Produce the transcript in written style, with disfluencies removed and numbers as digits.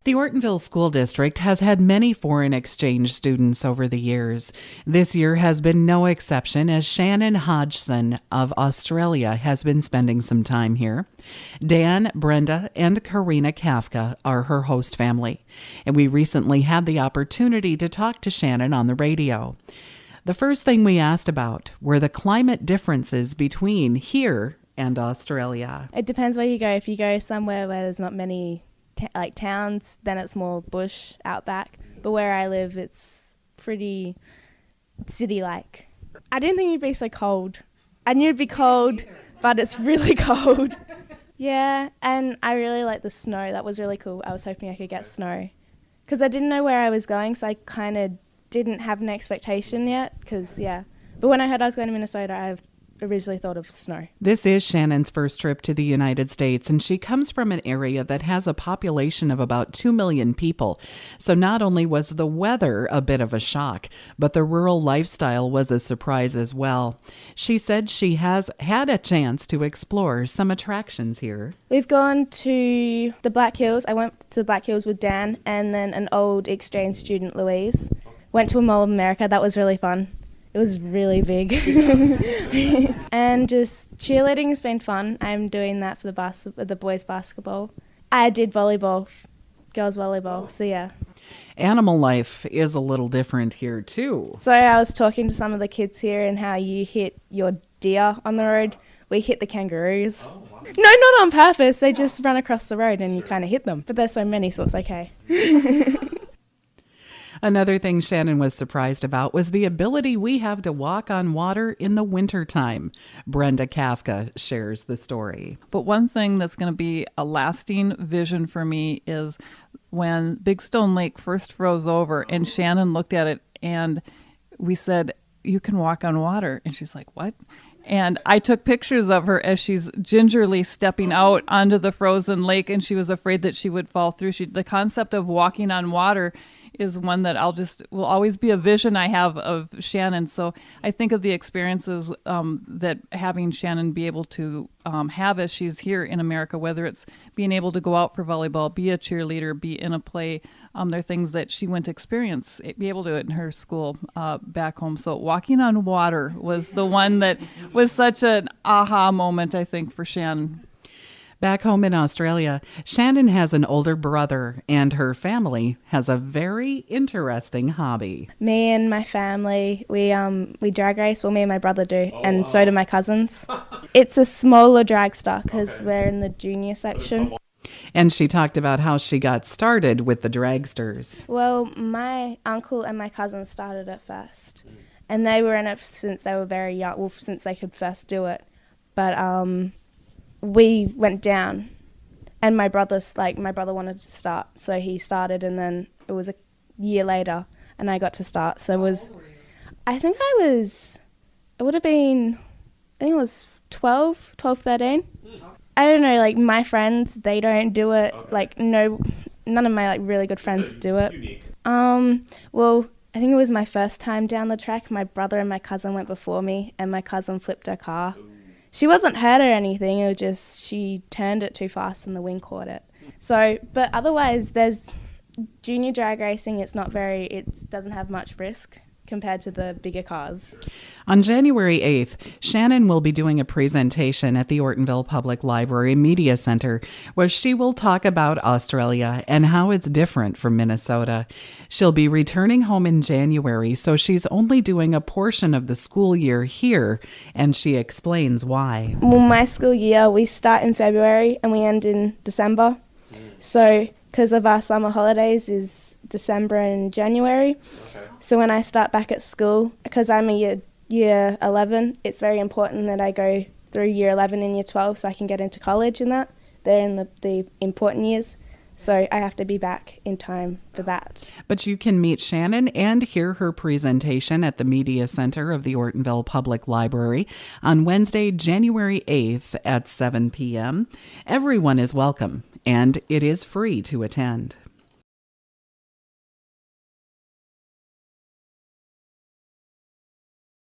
The Ortonville School District has had many foreign exchange students over the years. This year has been no exception, as Shannon Hodgson of Australia has been spending some time here. Dan, Brenda, and Karina Kafka are her host family, and we recently had the opportunity to talk to Shannon on the radio. The first thing we asked about were the climate differences between here and Australia. It depends where you go. If you go somewhere where there's not many towns, then it's more bush, outback. But where I live, it's pretty city-like. I didn't think it'd be so cold. I knew it'd be cold, but it's really cold. Yeah, and I really like the snow. That was really cool. I was hoping I could get snow because I didn't know where I was going, so I kind of didn't have an expectation yet. But when I heard I was going to Minnesota, I originally thought of snow. This is Shannon's first trip to the United States, and she comes from an area that has a population of about 2 million people. So not only was the weather a bit of a shock, but the rural lifestyle was a surprise as well. She said she has had a chance to explore some attractions here. We've gone to the Black Hills. I went to the Black Hills with Dan and then an old exchange student, Louise. Went to a Mall of America. That was really fun. It was really big. And just cheerleading has been fun. I'm doing that for the boys basketball. I did volleyball, girls volleyball, so yeah. Animal life is a little different here too. So I was talking to some of the kids here and how you hit your deer on the road. We hit the kangaroos. Oh, wow. No, not on purpose. They just run across the road and you kind of hit them. But there's so many, so it's okay. Another thing Shannon was surprised about was the ability we have to walk on water in the wintertime. Brenda Kafka shares the story. But one thing that's going to be a lasting vision for me is when Big Stone Lake first froze over and Shannon looked at it and we said, "You can walk on water." And she's like, "What?" And I took pictures of her as she's gingerly stepping out onto the frozen lake, and she was afraid that she would fall through. The concept of walking on water is one that will always be a vision I have of Shannon. So I think of the experiences that having Shannon be able to have as she's here in America, whether it's being able to go out for volleyball, be a cheerleader, be in a play. There are things that she went to experience, be able to do it in her school back home. So walking on water was the one that was such an aha moment, I think, for Shannon. Back home in Australia, Shannon has an older brother, and her family has a very interesting hobby. Me and my family, we drag race. Well, me and my brother do, and so do my cousins. It's a smaller dragster because we're in the junior section. And she talked about how she got started with the dragsters. Well, my uncle and my cousin started it first, and they were in it since they were very young, well, since they could first do it. But we went down, and my brother wanted to start, so he started, and then it was a year later, and I got to start. So it was, it would have been, 12, 13. I don't know, like my friends, they don't do it. Okay. Like none of my really good friends do it. Well, I think it was my first time down the track. My brother and my cousin went before me, and my cousin flipped her car. Ooh. She wasn't hurt or anything. It was just she turned it too fast and the wind caught it. So, but otherwise, there's junior drag racing. It doesn't have much risk compared to the bigger cars. On January 8th, Shannon will be doing a presentation at the Ortonville Public Library Media Center where she will talk about Australia and how it's different from Minnesota. She'll be returning home in January, so she's only doing a portion of the school year here, and she explains why. Well, my school year, we start in February and we end in December. So, because of our summer holidays is December and January. Okay. So when I start back at school, because I'm a year 11, it's very important that I go through year 11 and year 12 so I can get into college and that. They're in the important years. So I have to be back in time for that. But you can meet Shannon and hear her presentation at the Media Center of the Ortonville Public Library on Wednesday, January 8th at 7 p.m. Everyone is welcome, and it is free to attend.